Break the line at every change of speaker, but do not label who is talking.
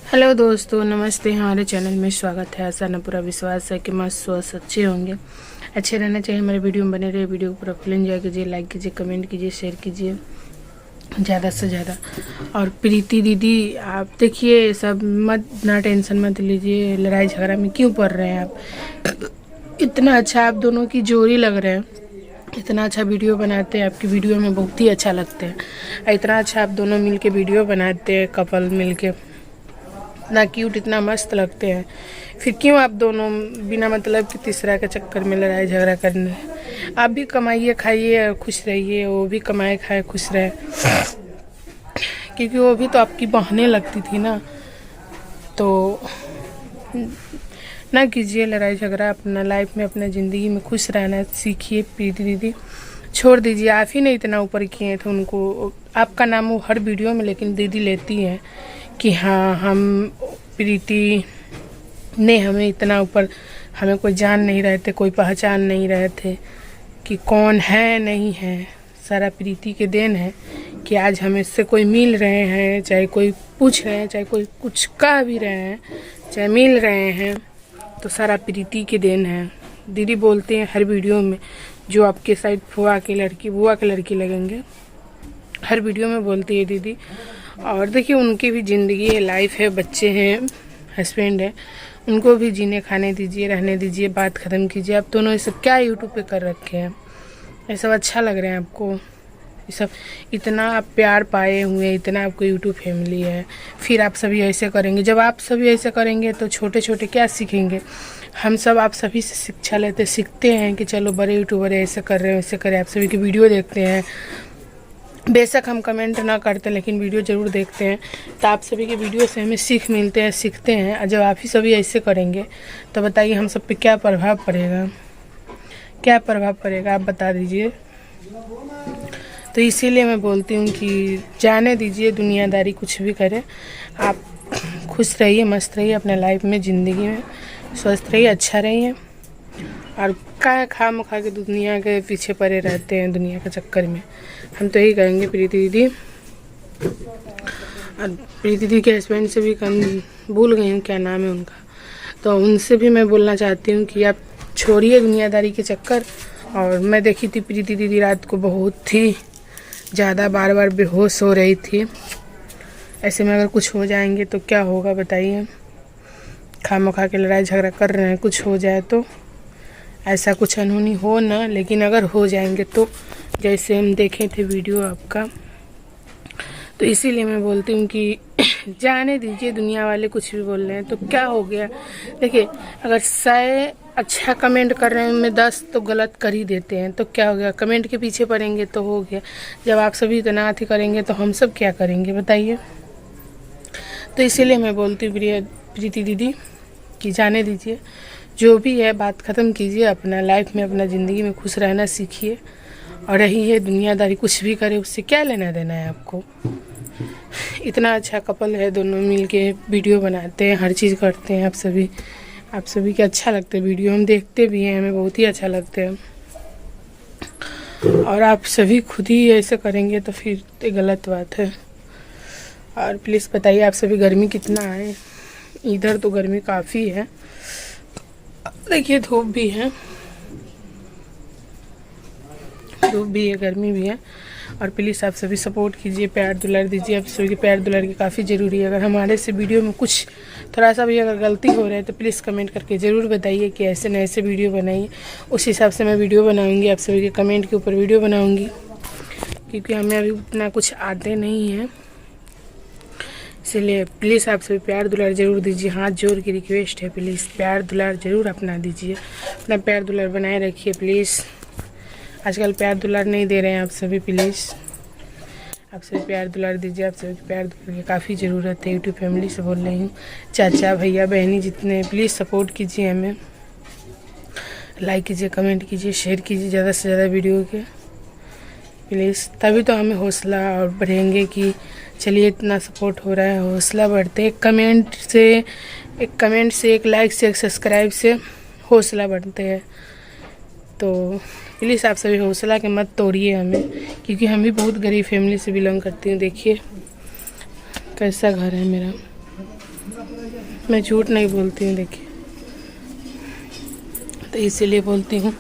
Hello दोस्तों, नमस्ते। हमारे चैनल में स्वागत है। ऐसा न पूरा विश्वास है कि मस्त स्वस्थ अच्छे होंगे, अच्छे रहना चाहिए। हमारे वीडियो में बने रहे। वीडियो को पूरा फुल एंजॉय कीजिए, लाइक कीजिए, कमेंट कीजिए, शेयर कीजिए ज़्यादा से ज़्यादा। और प्रीति दीदी, आप देखिए सब मत ना टेंशन मत लीजिए, लड़ाई झगड़ा में क्यों पड़ रहे हैं आप। इतना अच्छा आप दोनों की जोड़ी लग रहे हैं, इतना अच्छा वीडियो बनाते हैं, आपकी वीडियो में बहुत ही अच्छा लगते हैं। इतना अच्छा आप दोनों मिलके वीडियो बनाते हैं, कपल मिलके इतना क्यूट, इतना मस्त लगते हैं। फिर क्यों आप दोनों बिना मतलब कि तीसरा के चक्कर में लड़ाई झगड़ा करने। आप भी कमाइए, खाइए, खुश रहिए, वो भी कमाए खाए खुश रहे। क्योंकि वो भी तो आपकी बहनें लगती थी ना, तो ना कीजिए लड़ाई झगड़ा। अपना लाइफ में, अपना ज़िंदगी में खुश रहना सीखिए। प्रीति दीदी छोड़ दीजिए, आप ही ने इतना ऊपर किए थे उनको। आपका नाम वो हर वीडियो में लेकिन दीदी लेती हैं कि हाँ, हम प्रीति ने हमें इतना ऊपर, हमें कोई जान नहीं रहे थे, कोई पहचान नहीं रहे थे कि कौन है नहीं है। सारा प्रीति के देन है कि आज हमें इससे कोई मिल रहे हैं, चाहे कोई पूछ रहे हैं, चाहे कोई कुछ कह भी रहे हैं, चाहे मिल रहे हैं, तो सारा प्रीति के देन है। दीदी बोलते हैं हर वीडियो में, जो आपके साइड बुआ की लड़की लगेंगे, हर वीडियो में बोलती है दीदी। और देखिए उनकी भी ज़िंदगी है, लाइफ है, बच्चे हैं, हस्बैंड है, उनको भी जीने खाने दीजिए, रहने दीजिए, बात ख़त्म कीजिए। आप दोनों ये सब क्या यूट्यूब पे कर रखे हैं? ये सब अच्छा लग रहे हैं आपको? ये सब इतना आप प्यार पाए हुए, इतना आपको यूट्यूब फैमिली है, फिर आप सभी ऐसे करेंगे। जब आप सभी ऐसे करेंगे तो छोटे छोटे क्या सीखेंगे? हम सब आप सभी से शिक्षा लेते, सीखते हैं कि चलो बड़े यूट्यूबर ऐसे कर रहे हैं, वैसे करें। आप सभी की वीडियो देखते हैं, बेशक हम कमेंट ना करते लेकिन वीडियो ज़रूर देखते हैं, तो आप सभी के वीडियो से हमें सीख मिलते हैं, सीखते हैं। और जब आप ही सभी ऐसे करेंगे तो बताइए हम सब पे क्या प्रभाव पड़ेगा, क्या प्रभाव पड़ेगा, आप बता दीजिए। तो इसीलिए मैं बोलती हूँ कि जाने दीजिए, दुनियादारी कुछ भी करे, आप खुश रहिए, मस्त रहिए अपने लाइफ में, ज़िंदगी में स्वस्थ रहिए, अच्छा रहिए। और क्या खा के दुनिया के पीछे पड़े रहते हैं, दुनिया के चक्कर में। हम तो यही कहेंगे प्रीति दीदी। और प्रीति दीदी के हस्बैंड से भी भूल गई हूँ क्या नाम है उनका, तो उनसे भी मैं बोलना चाहती हूँ कि आप छोड़िए दुनियादारी के चक्कर। और मैं देखी थी प्रीति दीदी रात को बहुत ही ज़्यादा बार बार बेहोश हो रही थी। ऐसे में अगर कुछ हो जाएंगे तो क्या होगा बताइए? खा के लड़ाई झगड़ा कर रहे हैं, कुछ हो जाए तो? ऐसा कुछ अनहोनी हो ना, लेकिन अगर हो जाएंगे तो जैसे हम देखे थे वीडियो आपका, तो इसीलिए मैं बोलती हूँ कि जाने दीजिए, दुनिया वाले कुछ भी बोल रहे हैं तो क्या हो गया। देखिए अगर 100 अच्छा कमेंट कर रहे हैं उनमें 10 तो गलत कर ही देते हैं, तो क्या हो गया? कमेंट के पीछे पड़ेंगे तो हो गया। जब आप सभी इतना अथी करेंगे तो हम सब क्या करेंगे बताइए? तो इसीलिए मैं बोलती हूँ प्रीति दीदी कि जाने दीजिए, जो भी है बात ख़त्म कीजिए, अपना लाइफ में, अपना ज़िंदगी में खुश रहना सीखिए। और रही है दुनियादारी, कुछ भी करे उससे क्या लेना देना है आपको? इतना अच्छा कपल है, दोनों मिलके वीडियो बनाते हैं, हर चीज़ करते हैं। आप सभी के अच्छा लगता है वीडियो, हम देखते भी हैं, हमें बहुत ही अच्छा लगता है। और आप सभी खुद ही ऐसे करेंगे तो फिर ये गलत बात है। और प्लीज़ बताइए आप सभी गर्मी कितना है? इधर तो गर्मी काफ़ी है, देखिए धूप भी है, गर्मी भी है। और प्लीज़ आप सभी सपोर्ट कीजिए, प्यार दुलार दीजिए। आप सभी के प्यार दुलार की काफ़ी ज़रूरी है। अगर हमारे से वीडियो में कुछ थोड़ा सा भी अगर गलती हो रहा है तो प्लीज़ कमेंट करके ज़रूर बताइए कि ऐसे न ऐसे वीडियो बनाइए। उस हिसाब से मैं वीडियो बनाऊंगी, आप सभी के कमेंट के ऊपर वीडियो बनाऊंगी, क्योंकि हमें अभी उतना कुछ आते नहीं है। इसलिए प्लीज़ आप सभी प्यार दुलार ज़रूर दीजिए, हाथ जोड़ की रिक्वेस्ट है। प्लीज़ प्यार दुलार ज़रूर अपना दीजिए, अपना प्यार दुलार बनाए रखिए प्लीज़। आजकल प्यार दुलार नहीं दे रहे हैं आप सभी, प्लीज़ आप सभी प्यार दुलार दीजिए। आप सभी प्यार दुलार की काफ़ी ज़रूरत है। यूट्यूब फैमिली से बोल रही हूँ, चाचा भैया बहनी जितने, प्लीज़ सपोर्ट कीजिए हमें, लाइक कीजिए, कमेंट कीजिए, शेयर कीजिए ज़्यादा से ज़्यादा वीडियो के प्लीज़। तभी तो हमें हौसला और बढ़ेंगे कि चलिए इतना सपोर्ट हो रहा है, हौसला बढ़ते। एक कमेंट से, एक लाइक से, एक सब्सक्राइब से हौसला बढ़ते हैं। तो प्लीज़ आप सभी हौसला के मत तोड़िए हमें, क्योंकि हम भी बहुत गरीब फैमिली से बिलोंग करती हूँ। देखिए कैसा घर है मेरा। मैं झूठ नहीं बोलती हूँ, देखिए, तो इसीलिए बोलती हूँ